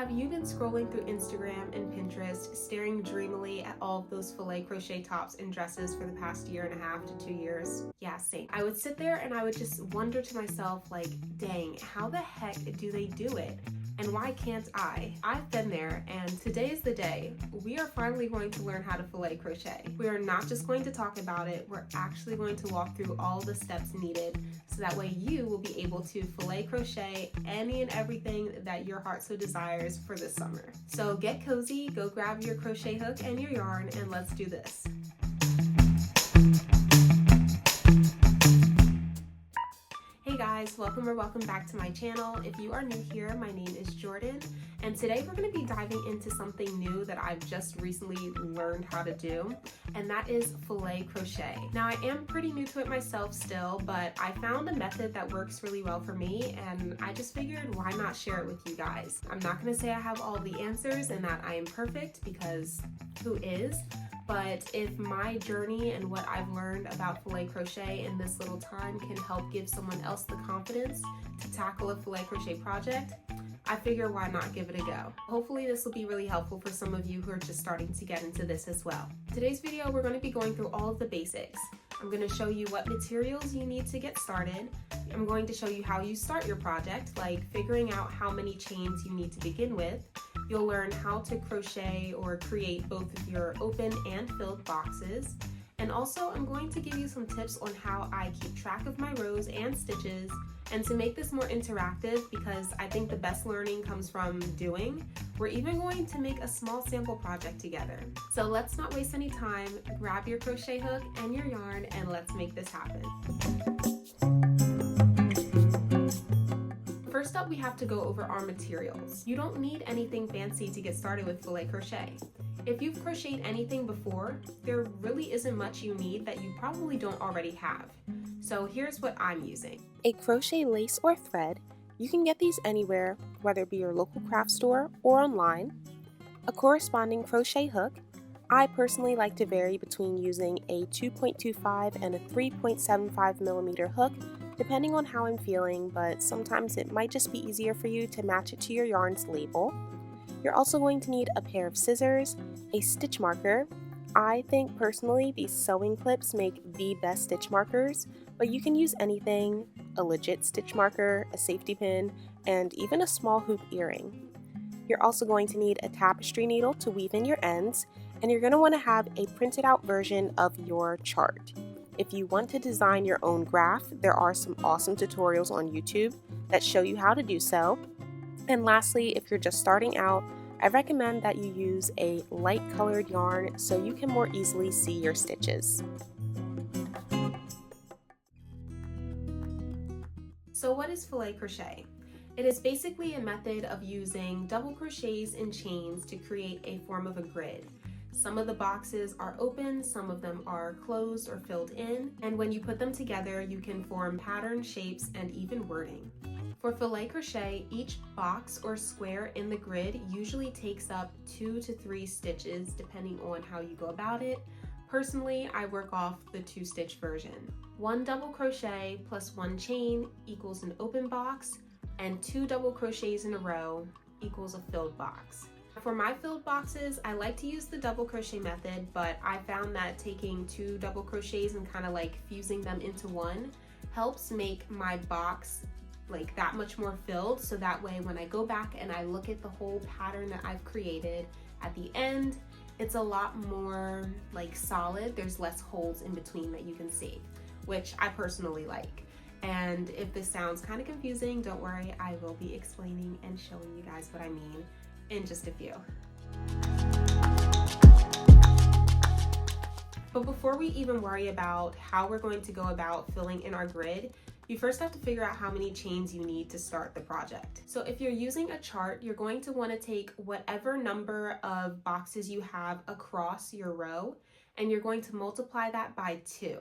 Have you been scrolling through Instagram and Pinterest, staring dreamily at all of those filet crochet tops and dresses for the past 1.5 to 2 years? Yeah, same. I would sit there and I would just wonder to myself, like, dang, how the heck do they do it? And why can't I? I've been there, and today is the day. We are finally going to learn how to filet crochet. We are not just going to talk about it, we're actually going to walk through all the steps needed so that way you will be able to filet crochet any and everything that your heart so desires for this summer. So get cozy, go grab your crochet hook and your yarn, and let's do this. Hey guys, welcome back to my channel. If you are new here, my name is Jordan, and today we're going to be diving into something new that I've just recently learned how to do, and that is filet crochet. Now, I am pretty new to it myself still, but I found a method that works really well for me, and I just figured why not share it with you guys. I'm not going to say I have all the answers and that I am perfect, because who is? But if my journey and what I've learned about filet crochet in this little time can help give someone else the confidence to tackle a filet crochet project, I figure why not give it a go. Hopefully this will be really helpful for some of you who are just starting to get into this as well. Today's video, we're going to be going through all of the basics. I'm going to show you what materials you need to get started. I'm going to show you how you start your project, like figuring out how many chains you need to begin with. You'll learn how to crochet or create both of your open and filled boxes. And also, I'm going to give you some tips on how I keep track of my rows and stitches, and to make this more interactive, because I think the best learning comes from doing, we're even going to make a small sample project together. So let's not waste any time, grab your crochet hook and your yarn, and let's make this happen. First up, we have to go over our materials. You don't need anything fancy to get started with filet crochet. If you've crocheted anything before, there really isn't much you need that you probably don't already have. So here's what I'm using. A crochet lace or thread. You can get these anywhere, whether it be your local craft store or online. A corresponding crochet hook. I personally like to vary between using a 2.25 and a 3.75 millimeter hook, depending on how I'm feeling, but sometimes it might just be easier for you to match it to your yarn's label. You're also going to need a pair of scissors, a stitch marker. I think personally these sewing clips make the best stitch markers, but you can use anything, a legit stitch marker, a safety pin, and even a small hoop earring. You're also going to need a tapestry needle to weave in your ends, and you're going to want to have a printed out version of your chart. If you want to design your own graph, there are some awesome tutorials on YouTube that show you how to do so. And lastly, if you're just starting out, I recommend that you use a light colored yarn so you can more easily see your stitches. So what is filet crochet? It is basically a method of using double crochets and chains to create a form of a grid. Some of the boxes are open, some of them are closed or filled in, and when you put them together, you can form patterns, shapes, and even wording. For filet crochet, each box or square in the grid usually takes up 2 to 3 stitches depending on how you go about it. Personally, I work off the 2-stitch version. 1 double crochet plus 1 chain equals an open box, and 2 double crochets in a row equals a filled box. For my filled boxes, I like to use the double crochet method, but I found that taking 2 double crochets and kind of like fusing them into one helps make my box like that much more filled, so that way when I go back and I look at the whole pattern that I've created at the end, it's a lot more like solid. There's less holes in between that you can see, which I personally like. And if this sounds kind of confusing, don't worry, I will be explaining and showing you guys what I mean in just a few. But before we even worry about how we're going to go about filling in our grid, you first have to figure out how many chains you need to start the project. So if you're using a chart, you're going to want to take whatever number of boxes you have across your row, and you're going to multiply that by 2.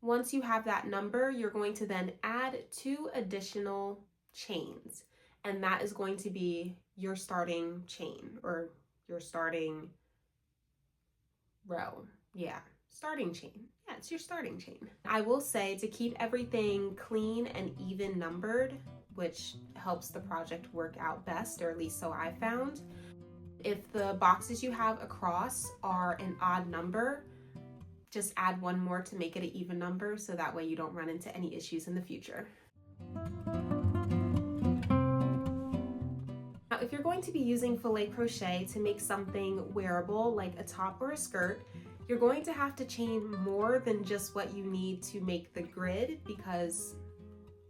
Once you have that number, you're going to then add 2 additional chains, and that is going to be your starting chain, or your starting row. Yeah, starting chain. Yeah, it's your starting chain. I will say, to keep everything clean and even numbered, which helps the project work out best, or at least so I found. If the boxes you have across are an odd number, just add one more to make it an even number, so that way you don't run into any issues in the future. Now, if you're going to be using filet crochet to make something wearable like a top or a skirt, you're going to have to chain more than just what you need to make the grid, because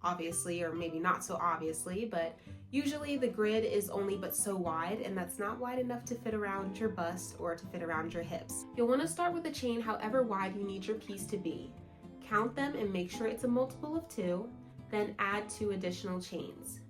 obviously, or maybe not so obviously, but usually the grid is only but so wide, and that's not wide enough to fit around your bust or to fit around your hips. You'll want to start with a chain however wide you need your piece to be. Count them and make sure it's a multiple of 2, then add 2 additional chains.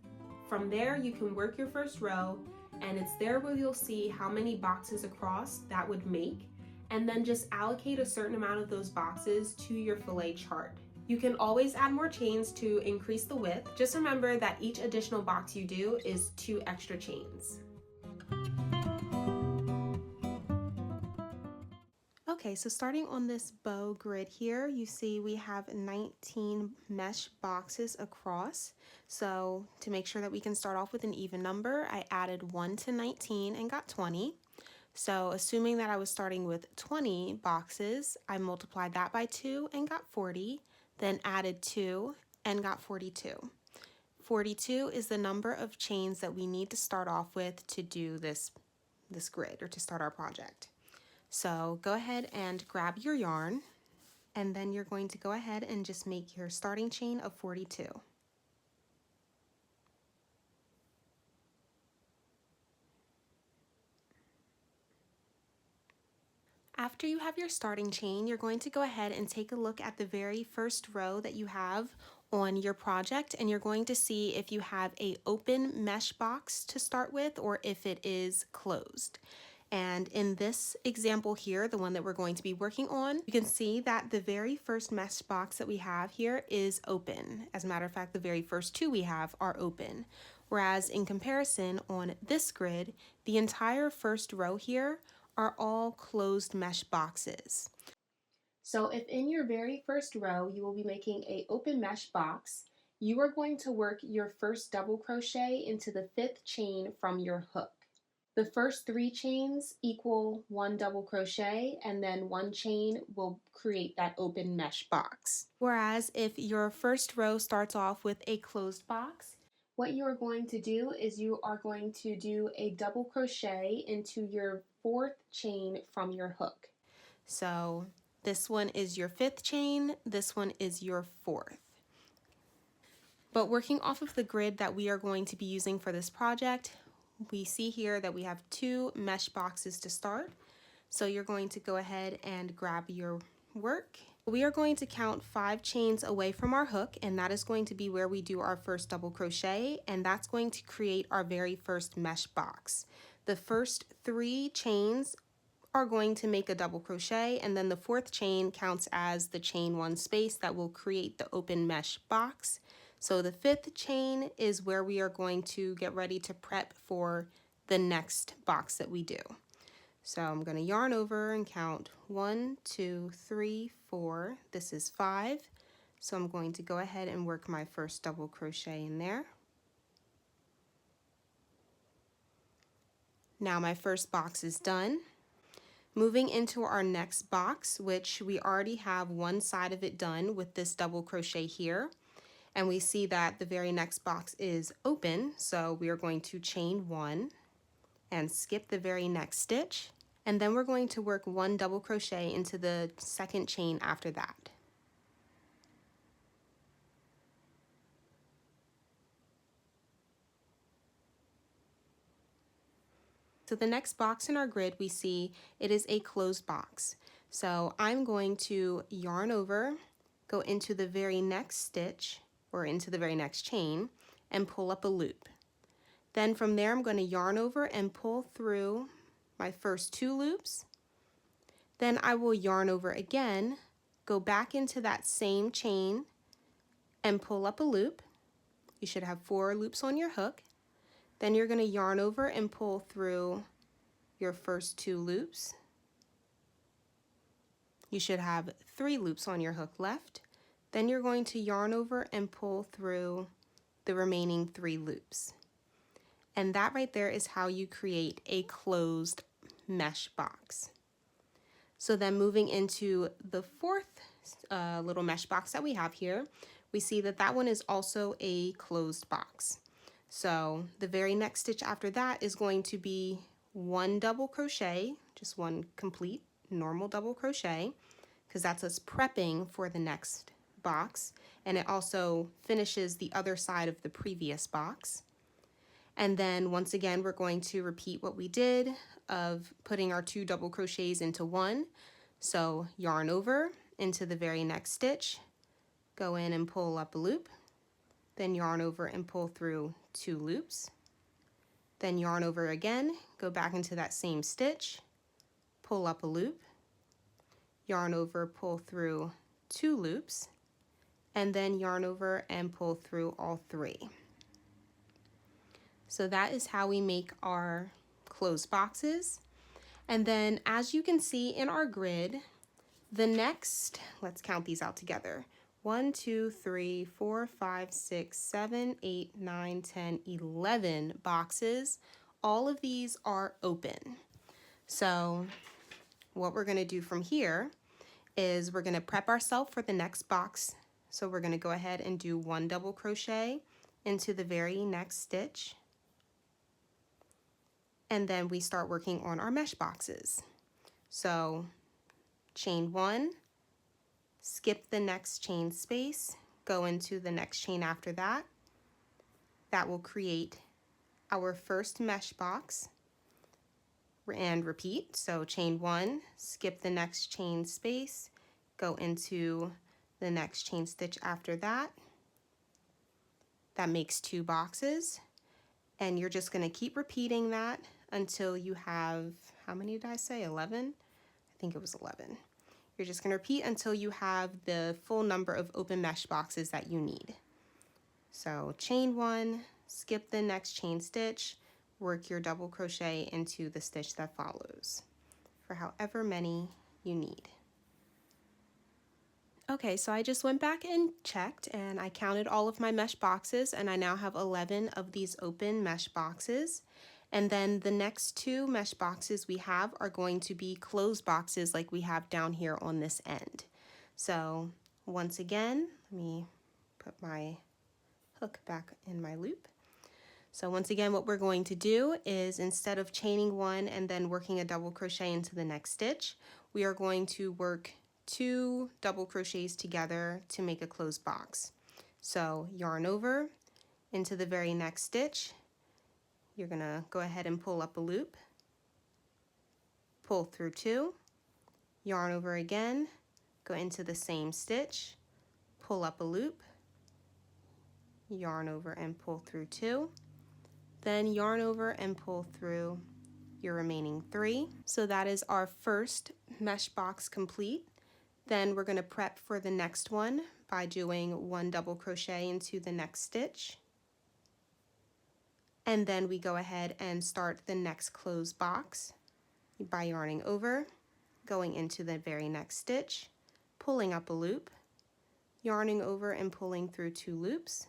From there, you can work your first row, and it's there where you'll see how many boxes across that would make, and then just allocate a certain amount of those boxes to your filet chart. You can always add more chains to increase the width. Just remember that each additional box you do is 2 extra chains. Okay, so starting on this bow grid here, you see we have 19 mesh boxes across. So to make sure that we can start off with an even number, I added 1 to 19 and got 20. So assuming that I was starting with 20 boxes, I multiplied that by 2 and got 40, then added 2 and got 42. 42 is the number of chains that we need to start off with to do this grid, or to start our project. So go ahead and grab your yarn, and then you're going to go ahead and just make your starting chain of 42. After you have your starting chain, you're going to go ahead and take a look at the very first row that you have on your project, and you're going to see if you have an open mesh box to start with or if it is closed. And in this example here, the one that we're going to be working on, you can see that the very first mesh box that we have here is open. As a matter of fact, the very first 2 we have are open. Whereas in comparison on this grid, the entire first row here are all closed mesh boxes. So if in your very first row you will be making an open mesh box, you are going to work your first double crochet into the 5th chain from your hook. The first 3 chains equal 1 double crochet, and then 1 chain will create that open mesh box. Whereas if your first row starts off with a closed box, what you are going to do is you are going to do a double crochet into your 4th chain from your hook. So this one is your 5th chain, this one is your 4th. But working off of the grid that we are going to be using for this project, we see here that we have 2 mesh boxes to start. So you're going to go ahead and grab your work. We are going to count 5 chains away from our hook, and that is going to be where we do our first double crochet, and that's going to create our very first mesh box. The first 3 chains are going to make a double crochet, and then the 4th chain counts as the chain 1 space that will create the open mesh box. So the 5th chain is where we are going to get ready to prep for the next box that we do. So I'm going to yarn over and count 1, 2, 3, 4. This is 5. So I'm going to go ahead and work my first double crochet in there. Now my first box is done. Moving into our next box, which we already have one side of it done with this double crochet here. And we see that the very next box is open, so we are going to chain 1 and skip the very next stitch. And then we're going to work 1 double crochet into the 2nd chain after that. So the next box in our grid, we see it is a closed box. So I'm going to yarn over, go into the very next stitch or into the very next chain and pull up a loop. Then from there I'm going to yarn over and pull through my first 2 loops. Then I will yarn over again, go back into that same chain and pull up a loop. You should have 4 loops on your hook. Then you're going to yarn over and pull through your first 2 loops. You should have 3 loops on your hook left. Then you're going to yarn over and pull through the remaining 3 loops. And that right there is how you create a closed mesh box. So then moving into the fourth little mesh box that we have here, we see that that one is also a closed box. So the very next stitch after that is going to be 1 double crochet, just 1 complete normal double crochet, because that's us prepping for the next box, and it also finishes the other side of the previous box. And then once again, we're going to repeat what we did of putting our 2 double crochets into 1. So yarn over into the very next stitch, go in and pull up a loop, then yarn over and pull through 2 loops, then yarn over again, go back into that same stitch, pull up a loop, yarn over, pull through 2 loops, and then yarn over and pull through all 3. So that is how we make our closed boxes. And then as you can see in our grid, the next, let's count these out together. 1, 2, 3, 4, 5, 6, 7, 8, 9, 10, 11 boxes. All of these are open. So what we're going to do from here is we're going to prep ourselves for the next box. So we're going to go ahead and do 1 double crochet into the very next stitch. And then we start working on our mesh boxes. So chain 1, skip the next chain space, go into the next chain after that. That will create our first mesh box, and repeat. So chain 1, skip the next chain space, go into the next chain stitch after that. That makes 2 boxes, and you're just going to keep repeating that until you have, how many did I say, 11? I think it was 11. You're just going to repeat until you have the full number of open mesh boxes that you need. So chain 1, skip the next chain stitch, work your double crochet into the stitch that follows for however many you need. Okay, so I just went back and checked, and I counted all of my mesh boxes, and I now have 11 of these open mesh boxes. And then the next 2 mesh boxes we have are going to be closed boxes like we have down here on this end. So once again, let me put my hook back in my loop. So once again, what we're going to do is, instead of chaining 1 and then working a double crochet into the next stitch, we are going to work 2 double crochets together to make a closed box. So yarn over into the very next stitch. You're gonna go ahead and pull up a loop, pull through 2, yarn over again, go into the same stitch, pull up a loop, yarn over and pull through 2, then yarn over and pull through your remaining 3. So that is our first mesh box complete. Then we're going to prep for the next one by doing 1 double crochet into the next stitch. And then we go ahead and start the next closed box by yarning over, going into the very next stitch, pulling up a loop, yarning over and pulling through 2 loops,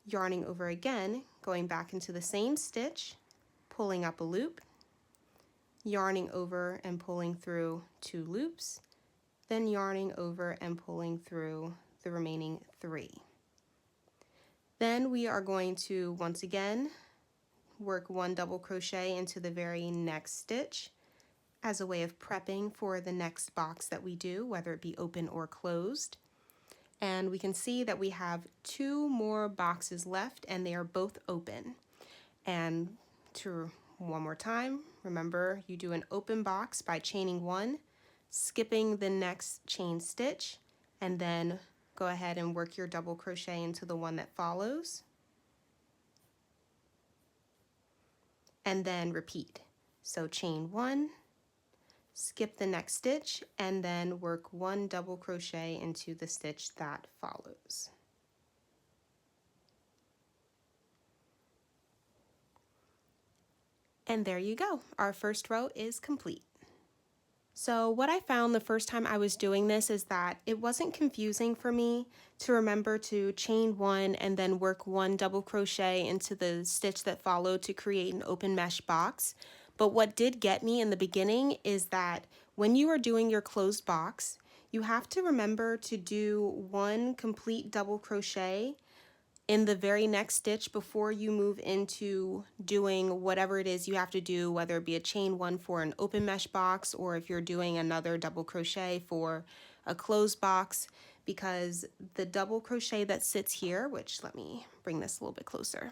yarning over again, going back into the same stitch, pulling up a loop, yarning over and pulling through 2 loops, then yarning over and pulling through the remaining 3. Then we are going to once again work 1 double crochet into the very next stitch as a way of prepping for the next box that we do, whether it be open or closed. And we can see that we have 2 more boxes left, and they are both open. And to one more time, remember, you do an open box by chaining 1, skipping the next chain stitch, and then go ahead and work your double crochet into the one that follows, and then repeat. So chain 1, skip the next stitch, and then work 1 double crochet into the stitch that follows. And there you go. Our first row is complete. So what I found the first time I was doing this is that it wasn't confusing for me to remember to chain one and then work one double crochet into the stitch that followed to create an open mesh box. But what did get me in the beginning is that when you are doing your closed box, you have to remember to do one complete double crochet in the very next stitch before you move into doing whatever it is you have to do, whether it be a chain one for an open mesh box or if you're doing another double crochet for a closed box, because the double crochet that sits here, which let me bring this a little bit closer.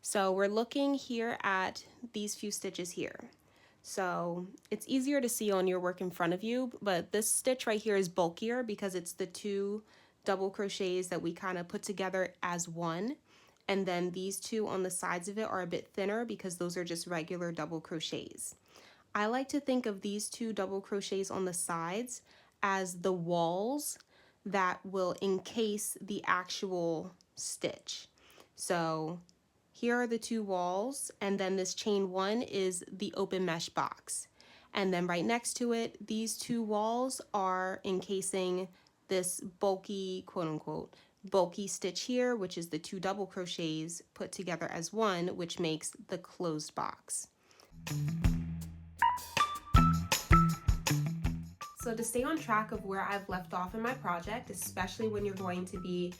So we're looking here at these few stitches here. So it's easier to see on your work in front of you, but this stitch right here is bulkier because it's the two double crochets that we kind of put together as one. And then these two on the sides of it are a bit thinner because those are just regular double crochets. I like to think of these two double crochets on the sides as the walls that will encase the actual stitch. So here are the two walls, and then this chain one is the open mesh box. And then right next to it, these two walls are encasing this bulky, quote unquote, bulky stitch here, which is the two double crochets put together as one, which makes the closed box. So to stay on track of where I've left off in my project, especially when you're going to be,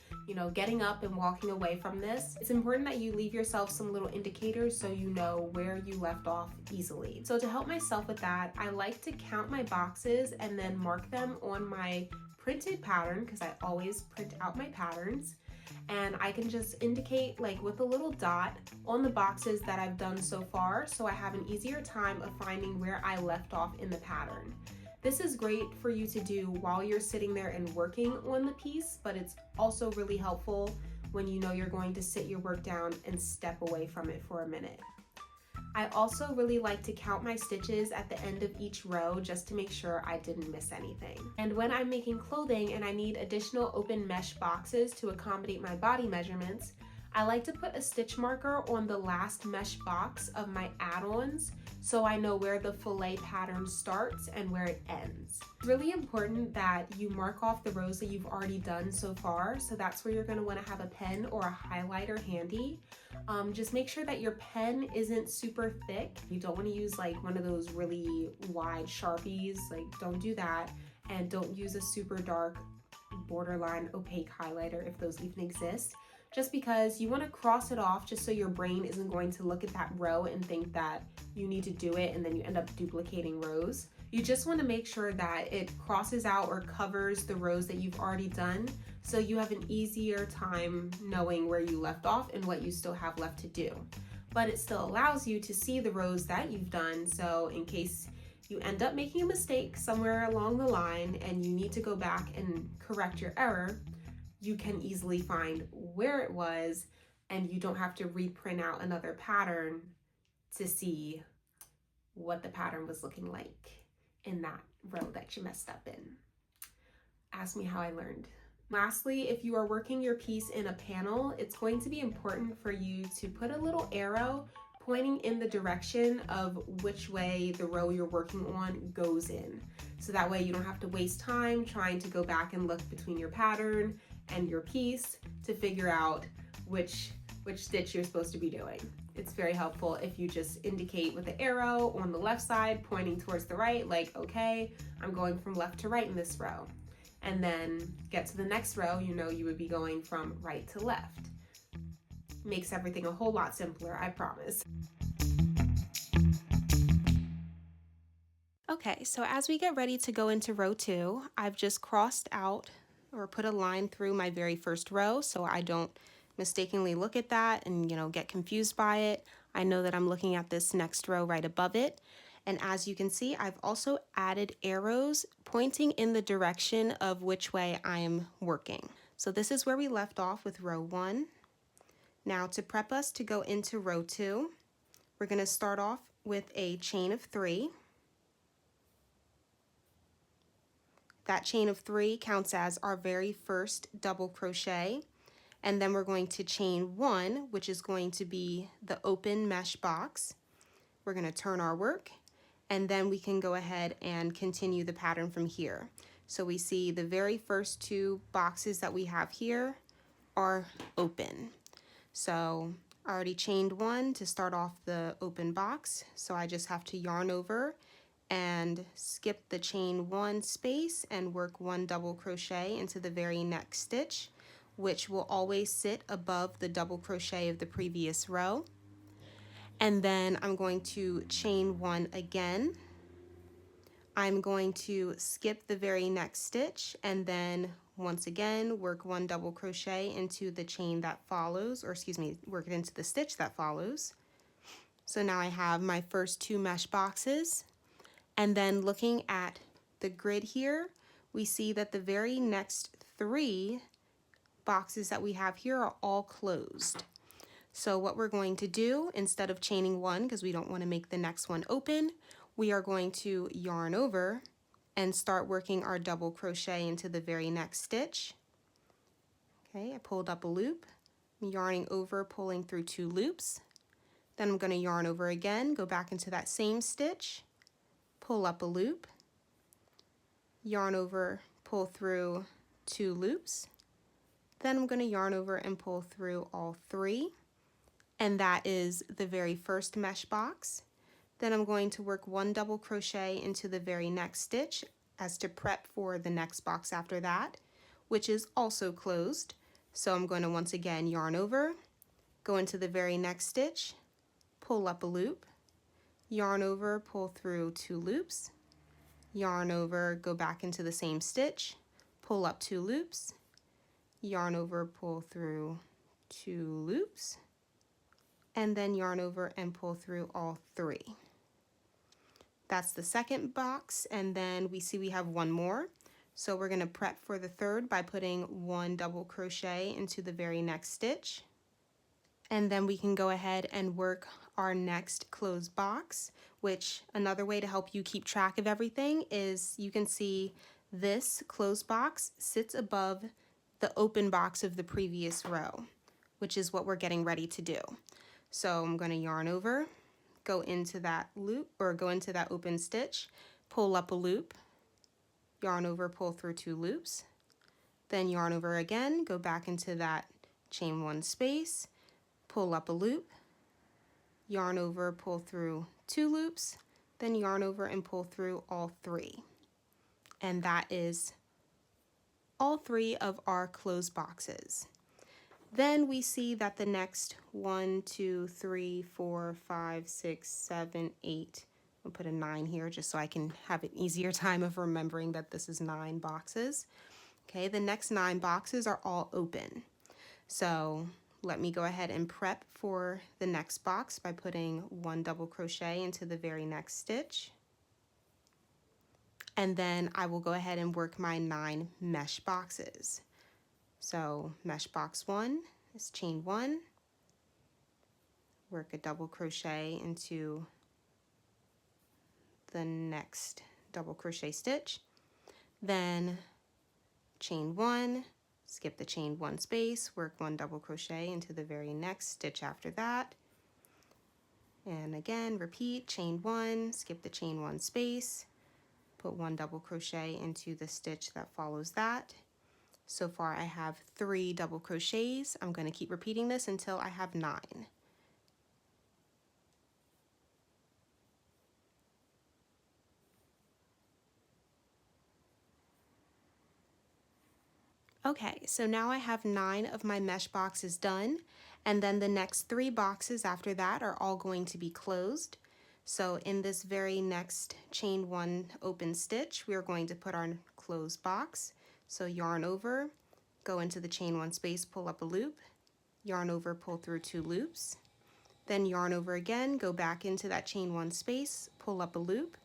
getting up and walking away from this, it's important that you leave yourself some little indicators so you know where you left off easily. So to help myself with that, I like to count my boxes and then mark them on my printed pattern, because I always print out my patterns. And I can just indicate with a little dot on the boxes that I've done so far, so I have an easier time of finding where I left off in the pattern. This is great for you to do while you're sitting there and working on the piece, but it's also really helpful when you know you're going to sit your work down and step away from it for a minute. I also really like to count my stitches at the end of each row just to make sure I didn't miss anything. And when I'm making clothing and I need additional open mesh boxes to accommodate my body measurements, I like to put a stitch marker on the last mesh box of my add-ons so I know where the FILET pattern starts and where it ends. It's really important that you mark off the rows that you've already done so far, so that's where you're going to want to have a pen or a highlighter handy. Just make sure that your pen isn't super thick. You don't want to use one of those really wide Sharpies, don't do that, and don't use a super dark borderline opaque highlighter if those even exist. Just because you want to cross it off just so your brain isn't going to look at that row and think that you need to do it and then you end up duplicating rows. You just want to make sure that it crosses out or covers the rows that you've already done so you have an easier time knowing where you left off and what you still have left to do. But it still allows you to see the rows that you've done, so in case you end up making a mistake somewhere along the line and you need to go back and correct your error, you can easily find where it was and you don't have to reprint out another pattern to see what the pattern was looking like in that row that you messed up in. Ask me how I learned. Lastly, if you are working your piece in a panel, it's going to be important for you to put a little arrow pointing in the direction of which way the row you're working on goes in. So that way you don't have to waste time trying to go back and look between your pattern and your piece to figure out which stitch you're supposed to be doing. It's very helpful if you just indicate with the arrow on the left side pointing towards the right, okay, I'm going from left to right in this row. And then get to the next row, you would be going from right to left. Makes everything a whole lot simpler, I promise. Okay, so as we get ready to go into row 2, I've just crossed out or put a line through my very first row so I don't mistakenly look at that and get confused by it. I know that I'm looking at this next row right above it. And as you can see, I've also added arrows pointing in the direction of which way I'm working. So this is where we left off with row 1. Now to prep us to go into row 2, we're going to start off with a chain of 3. That chain of 3 counts as our very first double crochet. And then we're going to chain 1, which is going to be the open mesh box. We're going to turn our work, and then we can go ahead and continue the pattern from here. So we see the very first two boxes that we have here are open. So I already chained one to start off the open box, so I just have to yarn over and skip the chain one space and work one double crochet into the very next stitch, which will always sit above the double crochet of the previous row. And then I'm going to chain one again. I'm going to skip the very next stitch and then once again work one double crochet into the chain that follows, or excuse me, work it into the stitch that follows. So now I have my first two mesh boxes, and then looking at the grid here, we see that the very next three boxes that we have here are all closed. So what we're going to do, instead of chaining one, because we don't want to make the next one open, we are going to yarn over and start working our double crochet into the very next stitch. Okay, I pulled up a loop, I'm yarning over, pulling through two loops. Then I'm going to yarn over again, go back into that same stitch, pull up a loop, yarn over, pull through two loops. Then I'm going to yarn over and pull through all three. And that is the very first mesh box. Then I'm going to work one double crochet into the very next stitch as to prep for the next box after that, which is also closed. So I'm going to once again yarn over, go into the very next stitch, pull up a loop, yarn over, pull through two loops, yarn over, go back into the same stitch, pull up two loops, yarn over, pull through two loops, and then yarn over and pull through all three. That's the second box, and then we see we have one more. So we're going to prep for the third by putting one double crochet into the very next stitch. And then we can go ahead and work our next closed box, which another way to help you keep track of everything is you can see this closed box sits above the open box of the previous row, which is what we're getting ready to do. So I'm going to yarn over, go into that loop or go into that open stitch, pull up a loop, yarn over, pull through two loops, then yarn over again, go back into that chain one space, pull up a loop, yarn over, pull through two loops, then yarn over and pull through all three. And that is all three of our closed boxes. Then we see that the next 1, 2, 3, 4, 5, 6, 7, 8, I'll put a 9 here just so I can have an easier time of remembering that this is 9 boxes. Okay, the next 9 boxes are all open. So let me go ahead and prep for the next box by putting one double crochet into the very next stitch. And then I will go ahead and work my 9 mesh boxes. So mesh box 1 is chain 1, work a double crochet into the next double crochet stitch, then chain 1, skip the chain 1 space, work one double crochet into the very next stitch after that, and again repeat, chain 1, skip the chain 1 space, put one double crochet into the stitch that follows that. So far I have 3 double crochets. I'm going to keep repeating this until I have 9. Okay, so now I have 9 of my mesh boxes done, and then the next 3 boxes after that are all going to be closed. So in this very next chain 1 open stitch, we are going to put our closed box. So yarn over, go into the chain 1 space, pull up a loop, yarn over, pull through 2 loops, then yarn over again, go back into that chain 1 space, pull up a loop,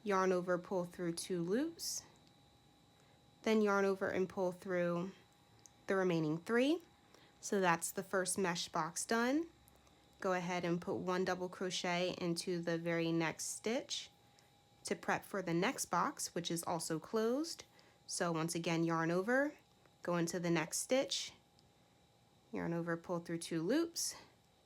yarn over, pull through 2 loops, then yarn over and pull through the remaining 3. So that's the first mesh box done. Go ahead and put one double crochet into the very next stitch to prep for the next box, which is also closed. So once again, yarn over, go into the next stitch, yarn over, pull through 2 loops,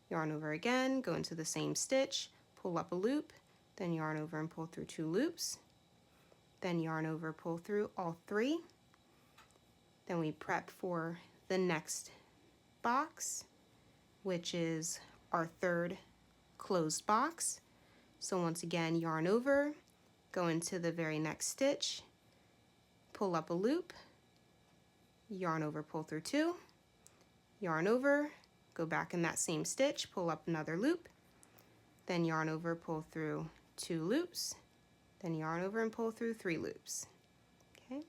yarn over again, go into the same stitch, pull up a loop, then yarn over and pull through 2 loops, then yarn over, pull through all 3. Then we prep for the next box, which is our 3rd closed box. So once again, yarn over, go into the very next stitch, pull up a loop, yarn over, pull through 2, yarn over, go back in that same stitch, pull up another loop, then yarn over, pull through 2 loops, then yarn over and pull through 3 loops. Okay,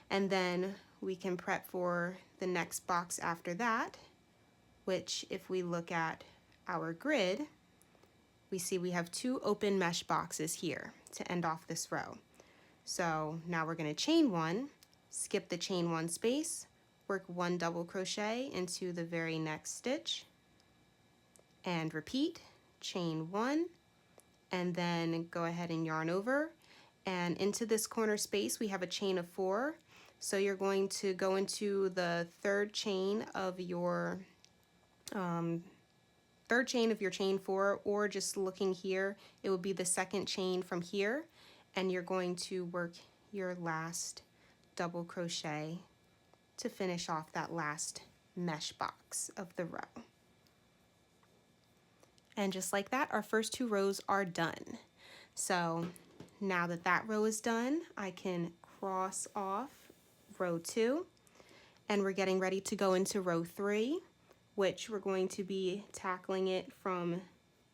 and then we can prep for the next box after that, which if we look at our grid, we see we have 2 open mesh boxes here to end off this row. So now we're going to chain 1, skip the chain 1 space, work 1 double crochet into the very next stitch, and repeat, chain 1, and then go ahead and yarn over, and into this corner space we have a chain of 4. So you're going to go into the 3rd chain of your chain 4, or just looking here, it would be the 2nd chain from here, and you're going to work your last double crochet to finish off that last mesh box of the row. And just like that, our first 2 rows are done. So now that that row is done, I can cross off row 2, and we're getting ready to go into row 3, which we're going to be tackling it from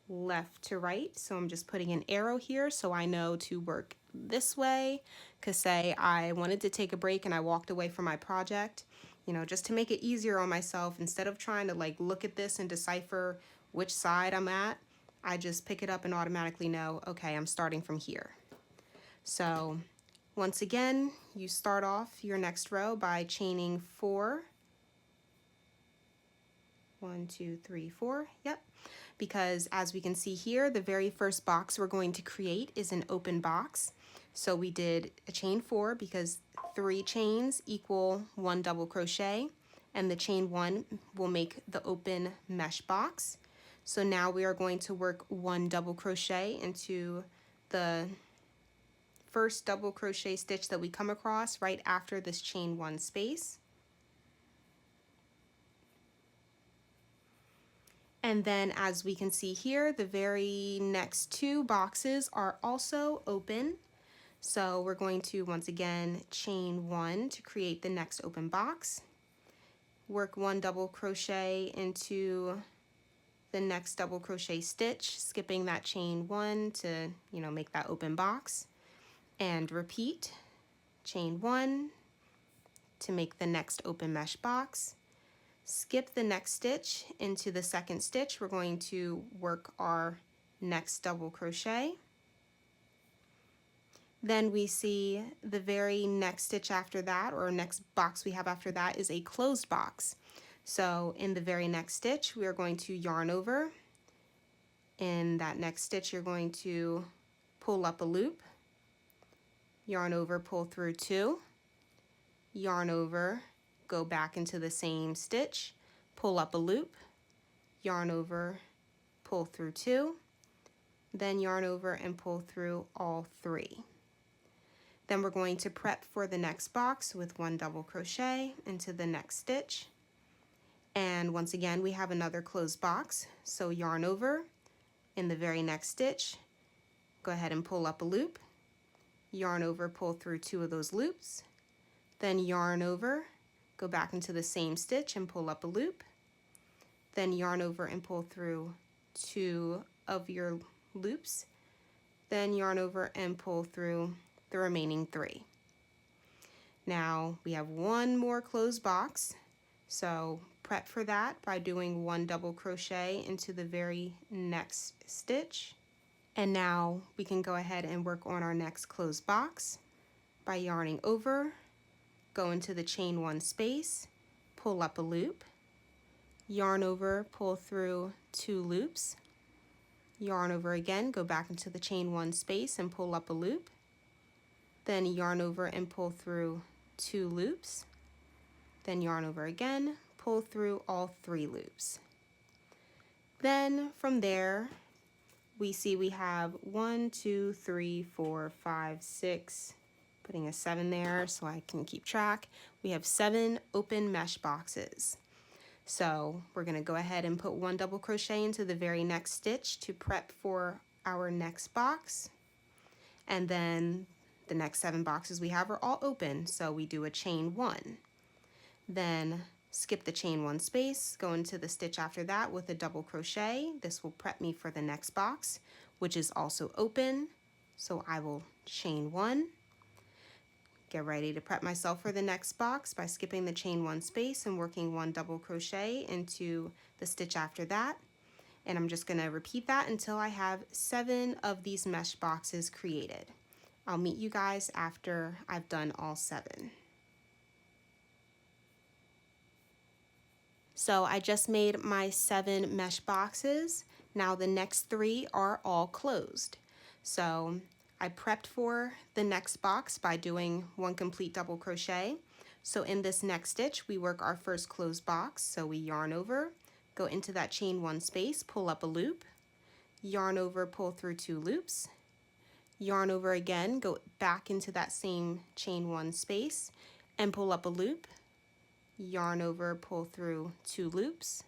left to right. So I'm just putting an arrow here so I know to work this way, because say I wanted to take a break and I walked away from my project, you know, just to make it easier on myself, instead of trying to like look at this and decipher which side I'm at, I just pick it up and automatically know, okay, I'm starting from here. So once again, you start off your next row by chaining 4. 1, 2, 3, 4, yep. Because as we can see here, the very first box we're going to create is an open box. So we did a chain 4 because 3 chains equal 1 double crochet, and the chain 1 will make the open mesh box. So now we are going to work 1 double crochet into the first double crochet stitch that we come across right after this chain 1 space. And then as we can see here, the very next 2 boxes are also open. So we're going to once again chain 1 to create the next open box. Work 1 double crochet into the next double crochet stitch, skipping that chain 1 to, you know, make that open box. And repeat, chain 1 to make the next open mesh box. Skip the next stitch into the 2nd stitch. We're going to work our next double crochet. Then we see the very next stitch after that, or next box we have after that, is a closed box. So in the very next stitch, we are going to yarn over. In that next stitch, you're going to pull up a loop, yarn over, pull through 2, yarn over, go back into the same stitch, pull up a loop, yarn over, pull through 2, then yarn over and pull through all 3. Then we're going to prep for the next box with 1 double crochet into the next stitch. And once again, we have another closed box. So yarn over in the very next stitch, go ahead and pull up a loop, yarn over, pull through 2 of those loops, then yarn over, go back into the same stitch and pull up a loop, then yarn over and pull through 2 of your loops, then yarn over and pull through the remaining 3. Now we have 1 more closed box, so prep for that by doing 1 double crochet into the very next stitch. And now we can go ahead and work on our next closed box by yarning over, go into the chain 1 space, pull up a loop, yarn over, pull through 2 loops, yarn over again, go back into the chain 1 space and pull up a loop, then yarn over and pull through 2 loops, then yarn over again, pull through all 3 loops. Then from there, we see we have 1, 2, 3, 4, 5, 6, putting a 7 there so I can keep track. We have 7 open mesh boxes. So we're going to go ahead and put 1 double crochet into the very next stitch to prep for our next box. And then the next 7 boxes we have are all open, so we do a chain 1. Then skip the chain 1 space, go into the stitch after that with a double crochet. This will prep me for the next box, which is also open. So I will chain 1. Get ready to prep myself for the next box by skipping the chain 1 space and working 1 double crochet into the stitch after that. And I'm just going to repeat that until I have 7 of these mesh boxes created. I'll meet you guys after I've done all 7. So I just made my 7 mesh boxes. Now the next 3 are all closed. So I prepped for the next box by doing 1 complete double crochet. So in this next stitch, we work our first closed box. So we yarn over, go into that chain 1 space, pull up a loop, yarn over, pull through 2 loops, yarn over again, go back into that same chain 1 space and pull up a loop, yarn over, pull through 2 loops,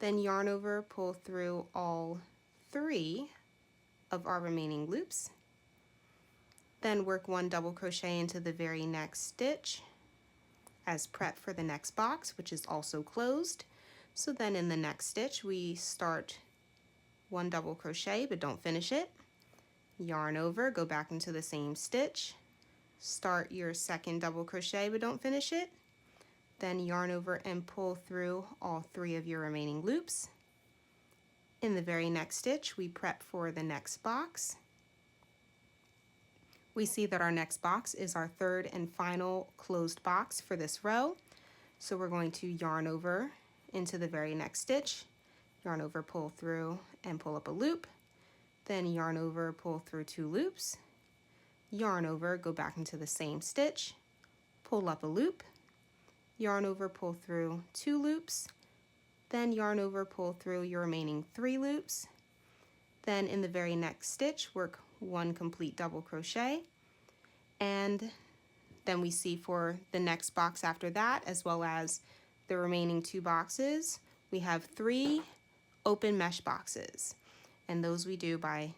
then yarn over, pull through all 3 of our remaining loops, then work 1 double crochet into the very next stitch as prep for the next box, which is also closed. So then in the next stitch we start 1 double crochet but don't finish it, yarn over, go back into the same stitch, start your second double crochet but don't finish it, then yarn over and pull through all 3 of your remaining loops. In the very next stitch, we prep for the next box. We see that our next box is our 3rd and final closed box for this row. So we're going to yarn over into the very next stitch, yarn over, pull through, and pull up a loop. Then yarn over, pull through 2 loops, yarn over, go back into the same stitch, pull up a loop, yarn over, pull through 2 loops, then yarn over, pull through your remaining 3 loops. Then in the very next stitch, work 1 complete double crochet. And then we see for the next box after that, as well as the remaining 2 boxes, we have 3 open mesh boxes. And those we do by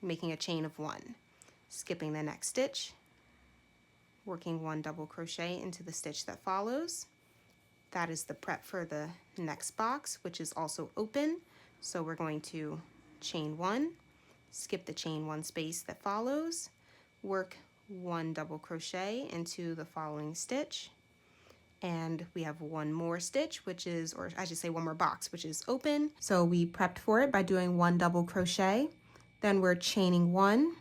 making a chain of 1, skipping the next stitch, working 1 double crochet into the stitch that follows. That is the prep for the next box, which is also open. So we're going to chain 1, skip the chain 1 space that follows, work 1 double crochet into the following stitch, and we have 1 more stitch, which is, or I should say 1 more box, which is open. So we prepped for it by doing 1 double crochet, then we're chaining 1,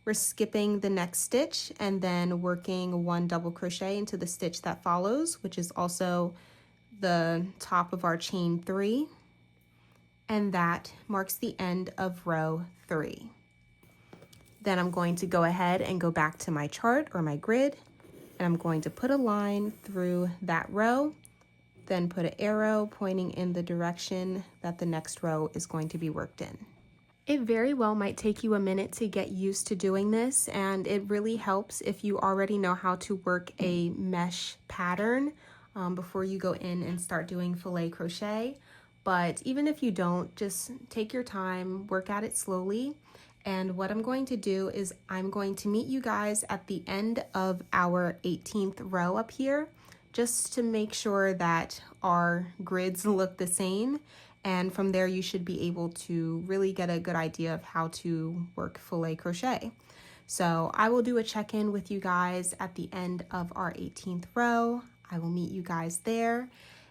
we're skipping the next stitch and then working 1 double crochet into the stitch that follows, which is also the top of our chain 3, and that marks the end of row 3. Then I'm going to go ahead and go back to my chart or my grid, and I'm going to put a line through that row, then put an arrow pointing in the direction that the next row is going to be worked in. It very well might take you a minute to get used to doing this, and it really helps if you already know how to work a mesh pattern before you go in and start doing filet crochet. But even if you don't, just take your time, work at it slowly. And what I'm going to do is I'm going to meet you guys at the end of our 18th row up here, just to make sure that our grids look the same. And from there, you should be able to really get a good idea of how to work filet crochet. So I will do a check-in with you guys at the end of our 18th row. I will meet you guys there.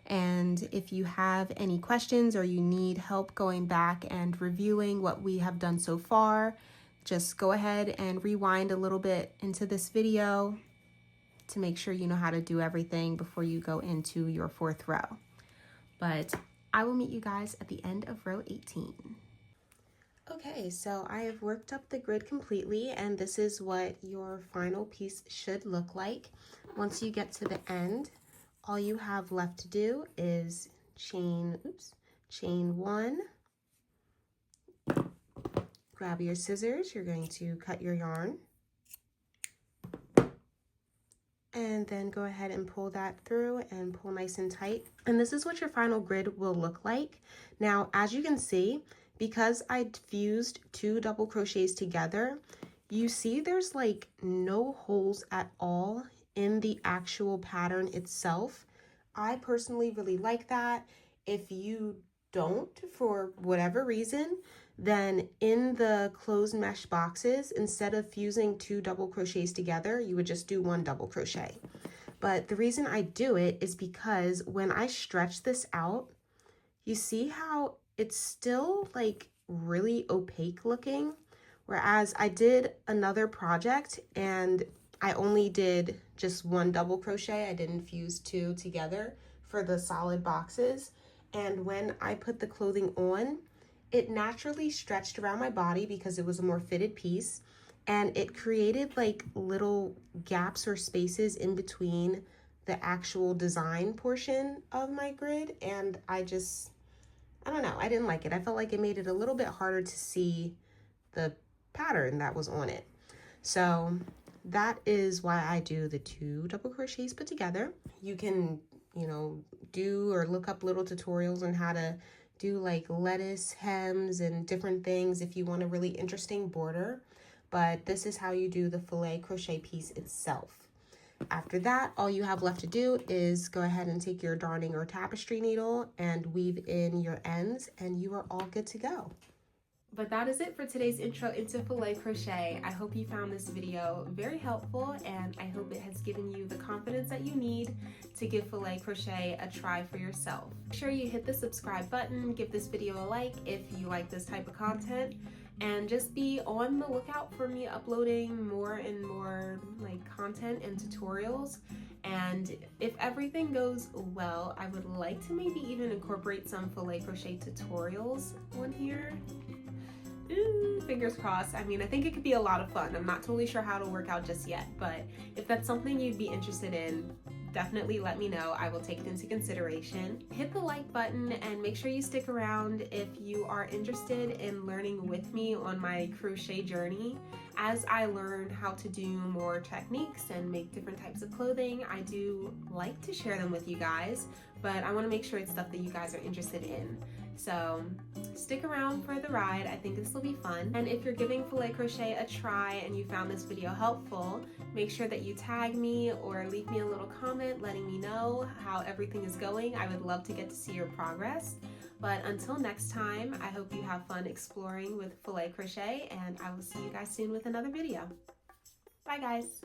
And if you have any questions or you need help going back and reviewing what we have done so far, just go ahead and rewind a little bit into this video to make sure you know how to do everything before you go into your 4th row. But I will meet you guys at the end of row 18. Okay, so I have worked up the grid completely, and this is what your final piece should look like. Once you get to the end, all you have left to do is chain 1, grab your scissors, you're going to cut your yarn. And then go ahead and pull that through and pull nice and tight. And this is what your final grid will look like. Now, as you can see, because I fused 2 double crochets together, you see there's like no holes at all in the actual pattern itself. I personally really like that. If you don't, for whatever reason, then in the closed mesh boxes, instead of fusing 2 double crochets together, you would just do 1 double crochet. But the reason I do it is because when I stretch this out, you see how it's still like really opaque looking? Whereas I did another project and I only did just 1 double crochet. I didn't fuse 2 together for the solid boxes. And when I put the clothing on, it naturally stretched around my body because it was a more fitted piece, and it created like little gaps or spaces in between the actual design portion of my grid, and I don't know, I didn't like it. I felt like it made it a little bit harder to see the pattern that was on it. So that is why I do the 2 double crochets put together. You can, you know, do or look up little tutorials on how to do like lettuce hems and different things if you want a really interesting border, but this is how you do the filet crochet piece itself. After that, all you have left to do is go ahead and take your darning or tapestry needle and weave in your ends, and you are all good to go. But that is it for today's intro into filet crochet. I hope you found this video very helpful, and I hope it has given you the confidence that you need to give filet crochet a try for yourself. Make sure you hit the subscribe button, give this video a like if you like this type of content, and just be on the lookout for me uploading more and more like content and tutorials. And if everything goes well, I would like to maybe even incorporate some filet crochet tutorials on here. Ooh, fingers crossed. I mean, I think it could be a lot of fun. I'm not totally sure how it'll work out just yet, but if that's something you'd be interested in, definitely let me know. I will take it into consideration. Hit the like button and make sure you stick around if you are interested in learning with me on my crochet journey. As I learn how to do more techniques and make different types of clothing, I do like to share them with you guys, but I want to make sure it's stuff that you guys are interested in. So stick around for the ride. I think this will be fun. And if you're giving filet crochet a try and you found this video helpful, make sure that you tag me or leave me a little comment letting me know how everything is going. I would love to get to see your progress. But until next time, I hope you have fun exploring with filet crochet, and I will see you guys soon with another video. Bye guys.